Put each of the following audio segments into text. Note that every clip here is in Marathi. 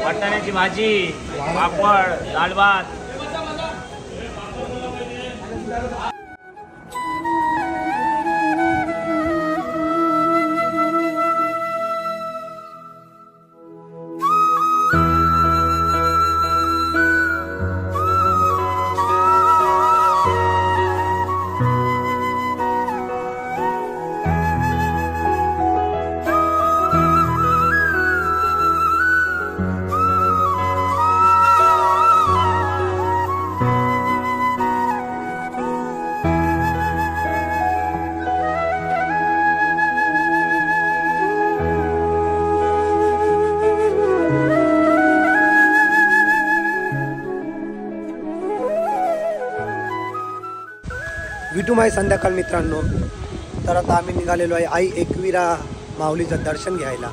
वाटाण्याची भाजी, पापड, डाळ भात. विठुमाई संध्याकाळ मित्रांनो, तर आता आम्ही निघालेलो आहे आई एकविरा माऊलीचं दर्शन घ्यायला.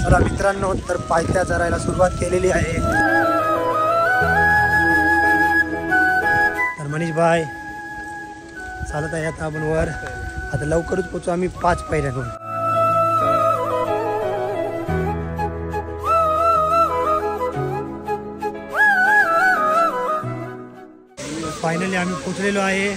चला मित्रांनो, तर पायथ्या चरायला सुरुवात केलेली आहे. तर मनीष भाई चालत आहे आता आपण वर. आता लवकरच पोचू आम्ही 5 पायऱ्यांवर. फायनली आम्ही पोचलेलो आहे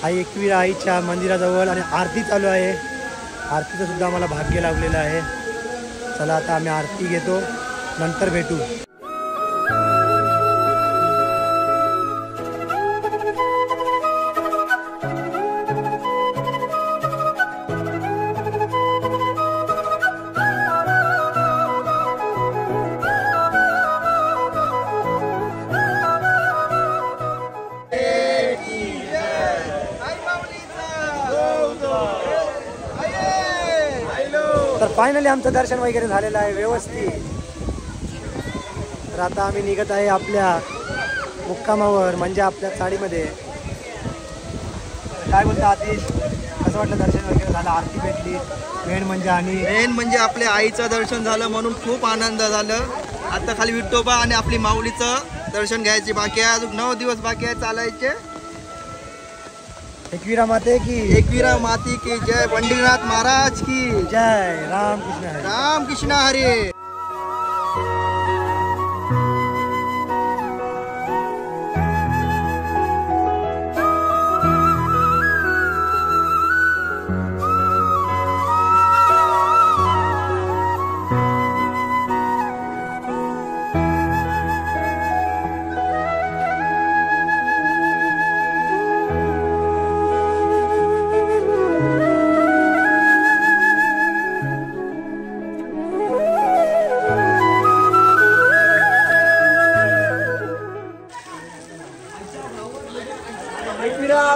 आई एकविरा आईच्या मंदिराजवळ आणि आरती चालू आहे. आरतीचं सुद्धा आम्हाला भाग्य लाभलेलं आहे. चला आता आम्ही आरती घेतो, नंतर भेटू. तर फायनली आमचं दर्शन वगैरे झालेलं आहे व्यवस्थित. तर आता आम्ही निघत आहे आपल्या मुक्कामावर, म्हणजे आपल्या चाळीमध्ये. काय बोलता आतिश, कसं वाटलं दर्शन वगैरे झालं, आरती भेटली, मेन म्हणजे आपल्या आईचं दर्शन झालं म्हणून खूप आनंद झालं. आता खाली विठोबा आणि आपली माऊलीचं दर्शन घ्यायची बाकी आहे. अजून 9 दिवस बाकी आहे चालायचे. एकविरा माते की जय. पंढरीनाथ महाराज की जय. राम कृष्ण हरी.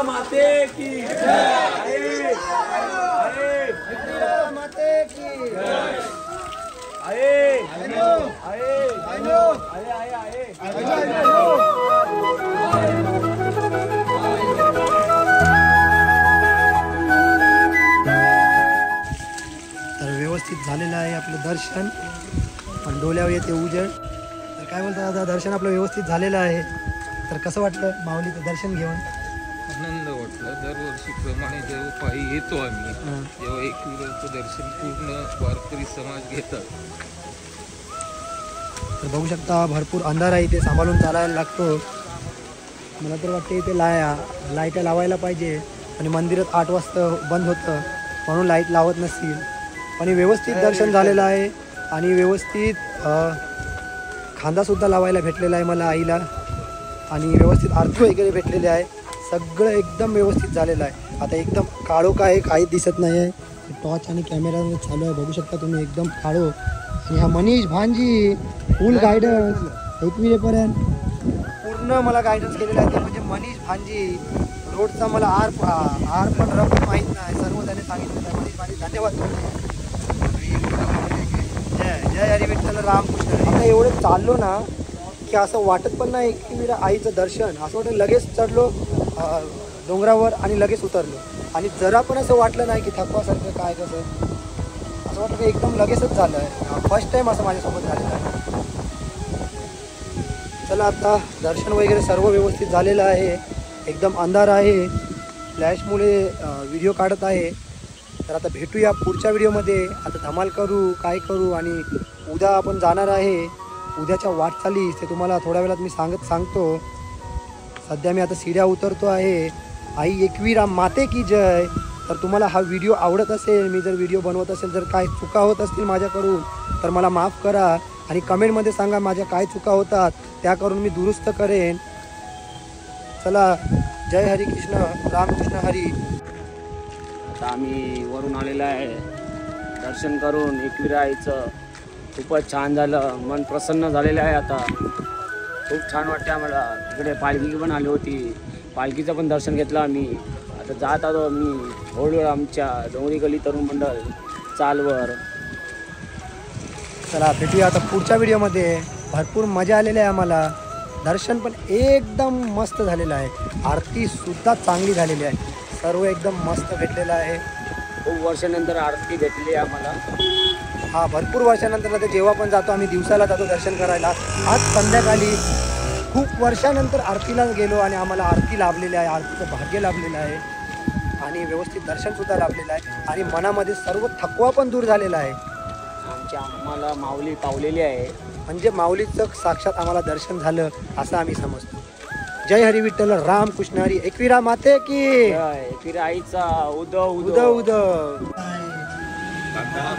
माते की जय. माते की जय. तर व्यवस्थित झालेलं आहे आपलं दर्शन, पण डोल्यावर येते उजेड. तर काय बोलतात दादा, दर्शन आपलं व्यवस्थित झालेलं आहे. तर कसं वाटलं माऊलीचं दर्शन घेऊन? आनंद वाटला. दरवर्षीप्रमाणे जेव्हा पायी येतो आम्ही, जेव्हा एकविराचं दर्शन पूर्ण वारकरी समाज घेतात. तर बघू शकता भरपूर अंधार आहे इथे, सांभाळून चालायला लागतो. मला तर वाटते इथे लाईट लावायला पाहिजे. आणि मंदिरात 8 वाजता बंद होतं म्हणून लाईट लावत नसतील. पण व्यवस्थित दर्शन झालेलं आहे आणि व्यवस्थित खांदासुद्धा लावायला भेटलेला आहे मला आईला. आणि व्यवस्थित आरती वगैरे भेटलेली आहे. सगळं एकदम व्यवस्थित झालेलं आहे. आता एकदम काळोख आहे, काहीच दिसत नाही आहे. टॉर्च आणि कॅमेरा चालू आहे, बघू शकता तुम्ही, एकदम काळो. आणि हा मनीष भांजी फुल गायडन्स एकविरेपर्यंत पूर्ण मला गायडन्स केलेलं आहे. ते म्हणजे मनीष भांजी रोडचा मला आर पण रफ माहीत नाही, सर्व त्याने सांगितलं त्यामध्ये धन्यवाद. जय हरी विठ्ठल रामकृष्ण. आता एवढं चाललो ना की असं वाटत पण नाही की आईचं दर्शन, असं वाटतं लगेच चढलो डोंगरावर आणि लगेच उतरलो आणि जरा पण असं वाटलं नाही की थकवासारखं काय कसं, असं वाटलं की एकदम लगेचच झालं आहे. फर्स्ट टाईम असं माझ्यासोबत झालेलं आहे. चला आता दर्शन वगैरे सर्व व्यवस्थित झालेलं आहे. एकदम अंधार आहे, फ्लॅशमुळे व्हिडिओ काढत आहे. तर आता भेटूया पुढच्या व्हिडिओमध्ये. आता धमाल करू काय करू आणि उद्या आपण जाणार आहे. उद्याच्या वाटचाली ते तुम्हाला थोड्या वेळात मी सांगतो. सध्या मी आता सीड्या उतरतो आहे. आई एकवीरा माते की जय. तर तुम्हाला हा व्हिडिओ आवडत असेल, मी जर व्हिडिओ बनवत असेल, जर काय चुका होत असतील माझ्याकडून तर मला माफ करा आणि कमेंटमध्ये सांगा माझ्या काय चुका होतात, त्या करून मी दुरुस्त करेन. चला जय हरी कृष्ण रामकृष्ण हरी. आता आम्ही वरून आलेलो आहे दर्शन करून एकविरा आईचं. खूपच छान झालं, मन प्रसन्न झालेलं आहे. आता खूप छान वाटते आम्हाला. तिकडे पालखी पण आली होती, पालखीचं पण दर्शन घेतलं आम्ही. आता जात आलो मी हळूहळू आमच्या डोंगरी गली तरुण मंडळ चालवर. चला भेटूया आता पुढच्या व्हिडिओमध्ये. भरपूर मजा आलेली आहे आम्हाला. दर्शन पण एकदम मस्त झालेलं आहे. आरतीसुद्धा चांगली झालेली आहे. सर्व एकदम मस्त भेटलेलं आहे. खूप वर्षानंतर आरती भेटली आहे आम्हाला. हा भरपूर वर्षानंतर. आता जेव्हा पण जातो आम्ही दिवसाला जातो दर्शन करायला. आज संध्याकाळी खूप वर्षानंतर आरतीला गेलो आणि आम्हाला आरती लाभलेली आहे. आरतीचं भाग्य लाभलेलं आहे आणि व्यवस्थित दर्शनसुद्धा लाभलेलं आहे आणि मनामध्ये सर्व थकवा पण दूर झालेला आहे. आम्हाला माऊली पावलेली आहे, म्हणजे माऊलीचं साक्षात आम्हाला दर्शन झालं असं आम्ही समजतो. जय हरी विठ्ठल रामकृष्ण हरी. एकविरा माते की एकविरा आईचा उदो उद उद.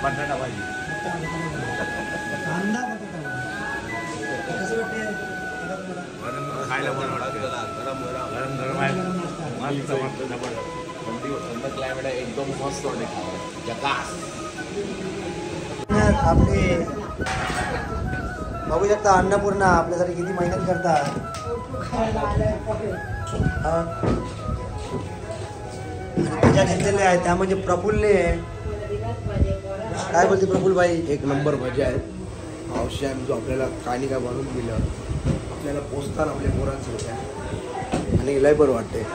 बटाटा भाजी खायला पण क्लायमेट आहे एकदम मस्त आपले बघू शकता अन्नपूर्णा आपल्यासाठी किती मेहनत करतात. मजा घेतलेले आहे त्या म्हणजे प्रफुल्लने. काय बोलते प्रफुल्ल भाई? एक नंबर मजा आहे. मावश्यान जो आपल्याला काय नाही काय बनवून दिलं, आपल्याला पोचताना आपल्या पोरांसोबत आणि लय बरं वाटते.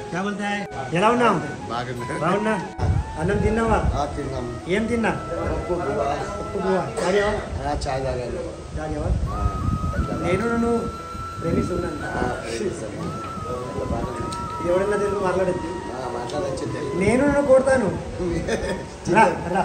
क्या बोलता है? जलाओ ना राहुल ना अन्नम तिन्ना वा ఏం తిన్నా ఉప్పు బువ్వ చాయ్ తాగాను. నేను నువ్వు ప్రేమిస్తున్నాను. ఎవడన్నా తెలుగు మాట్లాడచ్చు, మాట్లాడచ్చు. నేను నన్ను కొడతాను. రా రా.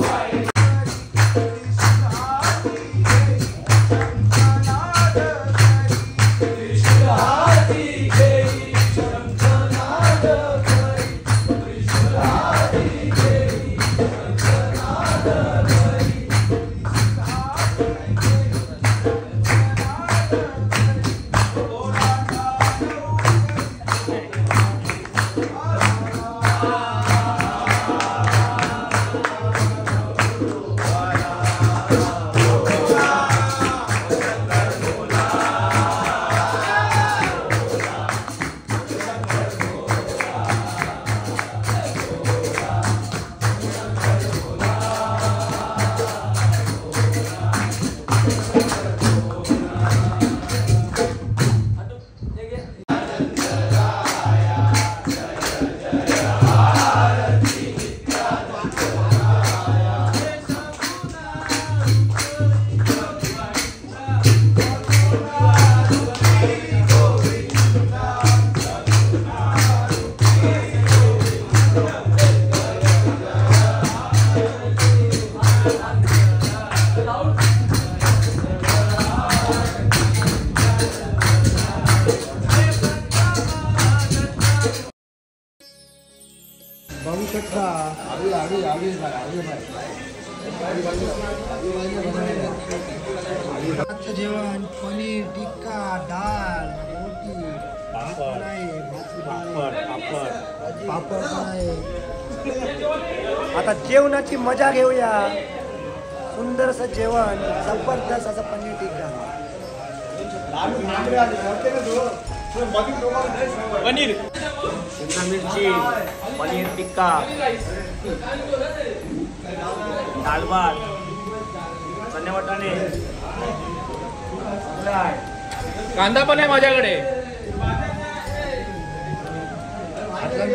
Bye. आजचं जेवण पनीर टिक्का डाळ रोटी पापड पण आहे. आता जेवणाची मजा घेऊया. सुंदर असं जेवण, जबरदस्त असं पनीर टिक्का. शिमला मिरची, पनीर टिक्का, दाल भात, चणे वाटाणे, कांदा पण आहे माझ्याकडे. आटलं